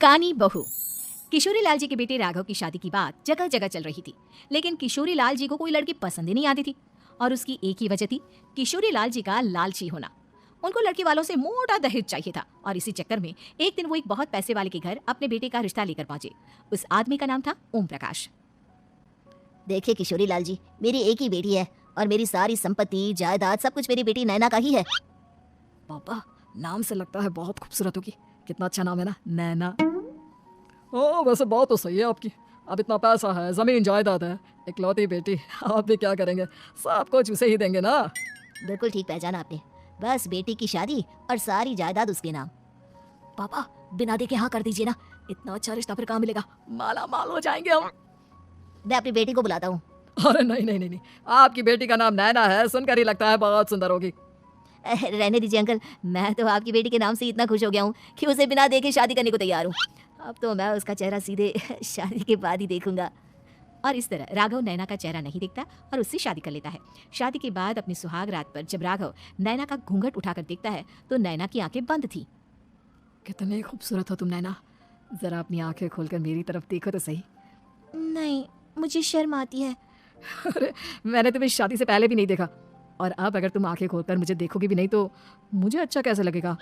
कानी बहू। किशोरी लाल जी के बेटे राघव की शादी की बात जगह जगह चल रही थी, लेकिन किशोरी लाल जी को कोई लड़की पसंद ही नहीं आती थी। और उसकी एक ही वजह थी, किशोरी लाल जी का लालची होना। उनको लड़की वालों से मोटा दहेज चाहिए था और इसी चक्कर में एक दिन वो एक बहुत पैसे वाले के घर अपने बेटे का रिश्ता लेकर पहुंचे। उस आदमी का नाम था ओम प्रकाश। देखिए किशोरी लाल जी, मेरी एक ही बेटी है और मेरी सारी संपत्ति जायदाद सब कुछ मेरी बेटी नैना का ही है। पापा, नाम से लगता है बहुत खूबसूरत होगी। कितना अच्छा नाम है ना, नैना। ओ, वैसे बात तो सही है आपकी। अब इतना पैसा है, जमीन जायदाद है, इकलौती बेटी, आप भी क्या करेंगे? सब कुछ उसे ही देंगे ना। बिल्कुल ठीक पहचाना आपने। बस बेटी की शादी और सारी जायदाद उसके नाम। पापा, बिना देखे हाँ कर दीजिए ना। इतना अच्छा रिश्ता फिर कहाँ मिलेगा? माला माल हो जाएंगे हम। मैं अपनी बेटी को बुलाता हूँ। अरे नहीं नहीं नहीं नहीं, आपकी बेटी का नाम नैना है, सुनकर ही लगता है बहुत सुंदर होगी। रहने दीजिए अंकल, मैं तो आपकी बेटी के नाम से इतना खुश हो गया हूँ कि उसे बिना देखे शादी करने को तैयार हूँ। अब तो मैं उसका चेहरा सीधे शादी के बाद ही देखूंगा। और इस तरह राघव नैना का चेहरा नहीं देखता और उससे शादी कर लेता है। शादी के बाद अपनी सुहाग रात पर जब राघव नैना का घूंघट उठाकर देखता है तो नैना की आंखें बंद थी। कितनी खूबसूरत हो तुम नैना, जरा अपनी आंखें खोलकर मेरी तरफ देखो तो सही। नहीं, मुझे शर्म आती है। अरे, मैंने तुम्हें शादी से पहले भी नहीं देखा, और अब अगर तुम आंखें खोलकर मुझे देखोगी भी नहीं तो मुझे अच्छा कैसे लगेगा?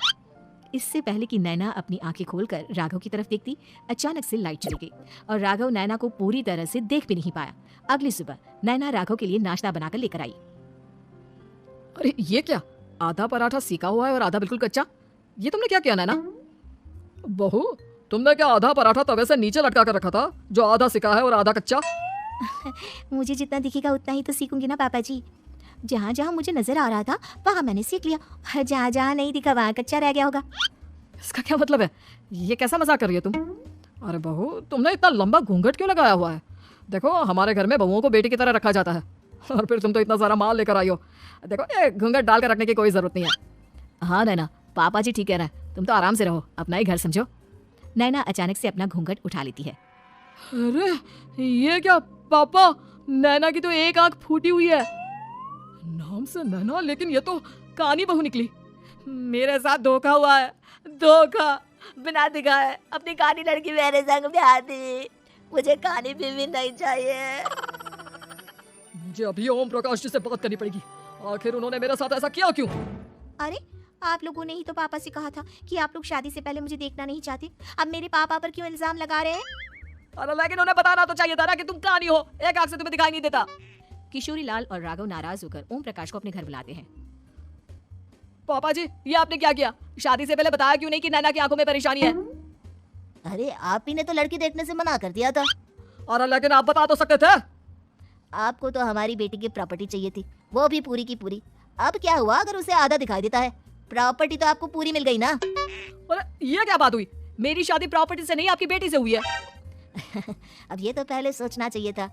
इससे पहले कि नैना अपनी आंखें खोलकर राघव की तरफ देखती, अचानक से लाइट चली गई और राघव नैना को पूरी तरह से देख भी नहीं पाया। अगली सुबह नैना राघव के लिए नाश्ता बनाकर लेकर आई। अरे ये क्या, आधा पराठा सीखा हुआ है और आधा बिल्कुल कच्चा? ये तुमने क्या किया नैना? बहू, तुमने क्या आधा पराठा तवे से नीचे लटका कर रखा था, जो आधा सिका है और आधा कच्चा? मुझे जितना दिखेगा उतना ही तो सीखूंगी ना पापा जी। जहाँ जहाँ मुझे नजर आ रहा था वहाँ मैंने सीख लिया, जहाँ जहाँ नहीं दिखा वहाँ कच्चा रह गया होगा। इसका क्या मतलब है? ये कैसा मजाक कर रही है तुम? अरे बहू, तुमने इतना लंबा घूंघट क्यों लगाया हुआ है? देखो, हमारे घर में बहुओं को बेटी की तरह रखा जाता है, और फिर तुम तो इतना सारा माल लेकर आई हो। देखो, ये घूंघट डाल कर रखने की कोई जरूरत नहीं है। हाँ नैना, पापा जी ठीक कह रहे हैं, तुम तो आराम से रहो, अपना ही घर समझो। नैना अचानक से अपना घूंघट उठा लेती है। अरे ये क्या पापा, नैना की तो एक आंख फूटी हुई है। नाम से नैना, लेकिन ये तो कानी बहू निकली। मेरे साथ धोखा हुआ है, धोखा। बिना दिखाए अपनी कानी लड़की मेरे संग ब्याह दी। मुझे कानी बीवी नहीं चाहिए। मुझे अभी ओम प्रकाश जी से बात करनी पड़ेगी। आखिर उन्होंने मेरे साथ ऐसा किया क्यों? अरे, आप लोगों ने ही तो पापा से कहा था कि आप लोग शादी से पहले मुझे देखना नहीं चाहते। अब मेरे पापा पर क्यों इल्जाम लगा रहे हैं? अरे लेकिन उन्हें बताना तो चाहिए था ना कि तुम कानी हो, एक आंख से तुम्हें दिखाई नहीं देता। किशोरी लाल और राघव नाराज होकर ओम प्रकाश को अपने घर बुलाते हैं। पापा जी, ये आपने क्या किया? शादी से पहले बताया क्यों नहीं कि नैना की आंखों में परेशानी है? अरे, आप ही ने तो लड़की देखने से मना कर दिया था। अरे लेकिन आप बता तो सकते थे। आपको तो हमारी बेटी की प्रॉपर्टी चाहिए थी, वो भी पूरी की पूरी। अब क्या हुआ अगर उसे आधा दिखाई देता है? प्रॉपर्टी तो आपको पूरी मिल गई ना। अरे ये क्या बात हुई? मेरी शादी प्रॉपर्टी से नहीं, आपकी बेटी से हुई है। अब ये तो पहले सोचना चाहिए था,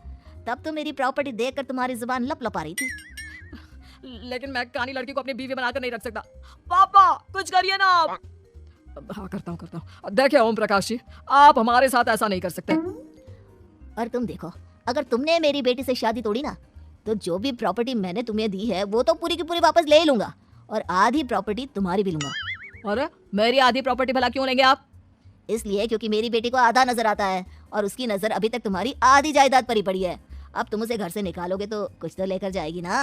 तब तो मेरी प्रॉपर्टी देखकर तुम्हारी जुबान लप लपा रही थी। लेकिन मैं कानी लड़की को अपनी बीवी बनाकर नहीं रख सकता। पापा, कुछ करिए ना आप। हाँ, करता हूँ। देखिए ओम प्रकाश जी, आप हमारे साथ ऐसा नहीं कर सकते। और तुम देखो, अगर तुमने मेरी बेटी से शादी तोड़ी ना, तो जो भी प्रॉपर्टी मैंने तुम्हें दी है वो तो पूरी की पूरी वापस ले ही लूंगा, और आधी प्रॉपर्टी तुम्हारी भी लूंगा। अरे, मेरी आधी प्रॉपर्टी भला क्यों लेंगे आप? इसलिए क्योंकि मेरी बेटी को आधा नजर आता है और उसकी नजर अभी तक तुम्हारी आधी जायदाद पर ही पड़ी है। अब तुम उसे घर से निकालोगे तो कुछ तो लेकर जाएगी ना।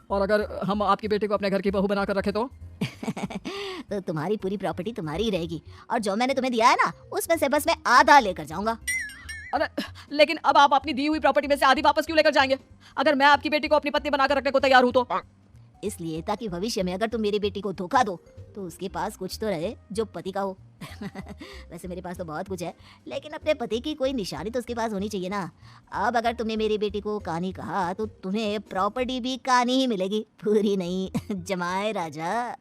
और अगर हम आपकी बेटी को अपने घर की बहू बनाकर रखे तो? तो तुम्हारी पूरी प्रॉपर्टी तुम्हारी ही रहेगी, और जो मैंने तुम्हें दिया है ना, उसमें से बस मैं आधा लेकर जाऊंगा। अरे लेकिन अब आप अपनी दी हुई प्रॉपर्टी में से आधी वापस क्यों लेकर जाएंगे? अगर मैं आपकी बेटी को अपनी पत्नी बनाकर रखने को तैयार हूँ तो? इसलिए ताकि भविष्य में अगर तुम मेरी बेटी को धोखा दो तो उसके पास कुछ तो रहे जो पति का हो। वैसे मेरे पास तो बहुत कुछ है, लेकिन अपने पति की कोई निशानी तो उसके पास होनी चाहिए ना। अब अगर तुमने मेरी बेटी को कानी कहा तो तुम्हें प्रॉपर्टी भी कानी ही मिलेगी, पूरी नहीं। जमाए राजा।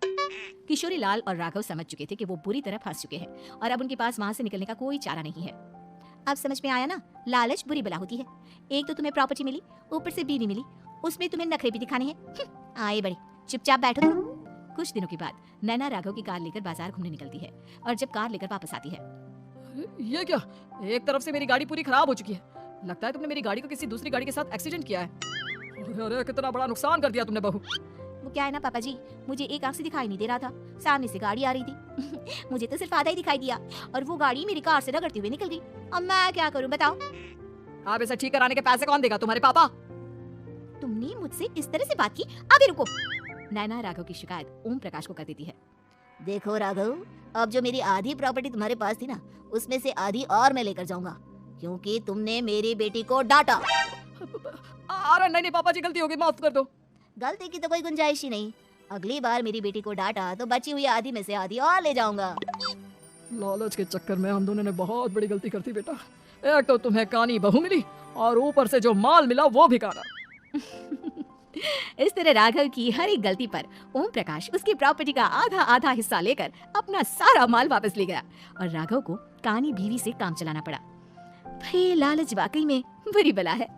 किशोरी लाल और राघव समझ चुके थे कि वो बुरी तरह फंस चुके हैं और अब उनके पास वहां से निकलने का कोई चारा नहीं है। अब समझ में आया ना, लालच बुरी बला होती है। एक तो तुम्हें प्रॉपर्टी मिली, ऊपर से बीवी मिली, उसमें तुम्हें नखरे भी दिखाने हैं। आए बड़े, चुपचाप बैठो तुम। कुछ दिनों के बाद नैना राघव की कार लेकर बाजार घूमने निकलती है और जब कार लेकर वापस आती है। ये क्या, एक तरफ से मेरी गाड़ी पूरी खराब हो चुकी है। लगता है तुमने मेरी गाड़ी को किसी दूसरी गाड़ी के साथ एक्सीडेंट किया है। अरे कितना बड़ा नुकसान कर दिया तुमने बहू। वो क्या है ना पापा जी, मुझे एक आंख से दिखाई नहीं दे रहा था, सामने से गाड़ी आ रही थी मुझे तो सिर्फ आधा ही दिखाई दिया और वो गाड़ी मेरी कार से रगड़ती हुई निकल गई। अब मैं क्या करूं बताओ? अब इसे ठीक कराने के पैसे कौन देगा, तुम्हारे पापा? तुमने मुझसे इस तरह से बात की? अभी रुको। नैना राघव की शिकायत ओम प्रकाश को कर देती है। देखो राघव, अब जो मेरी आधी प्रॉपर्टी तुम्हारे पास थी ना, उसमें से आधी और मैं लेकर जाऊंगा, क्योंकि तुमने मेरी बेटी को डांटा। अरे नहीं पापा जी, गलती हो गई, माफ कर दो। गलती की तो कोई गुंजाइश ही नहीं। अगली बार मेरी बेटी को डांटा तो बची हुई आधी में से आधी और ले जाऊंगा। लालच के चक्कर में हम दोनों ने बहुत बड़ी गलती कर दी बेटा। एक तो तुम्हें कानी बहू मिली और ऊपर से जो माल मिला वो भी काना। इस तरह राघव की हर एक गलती पर ओम प्रकाश उसकी प्रॉपर्टी का आधा आधा हिस्सा लेकर अपना सारा माल वापस ले गया और राघव को कानी बीवी से काम चलाना पड़ा। भाई लालच वाकई में बुरी बला है।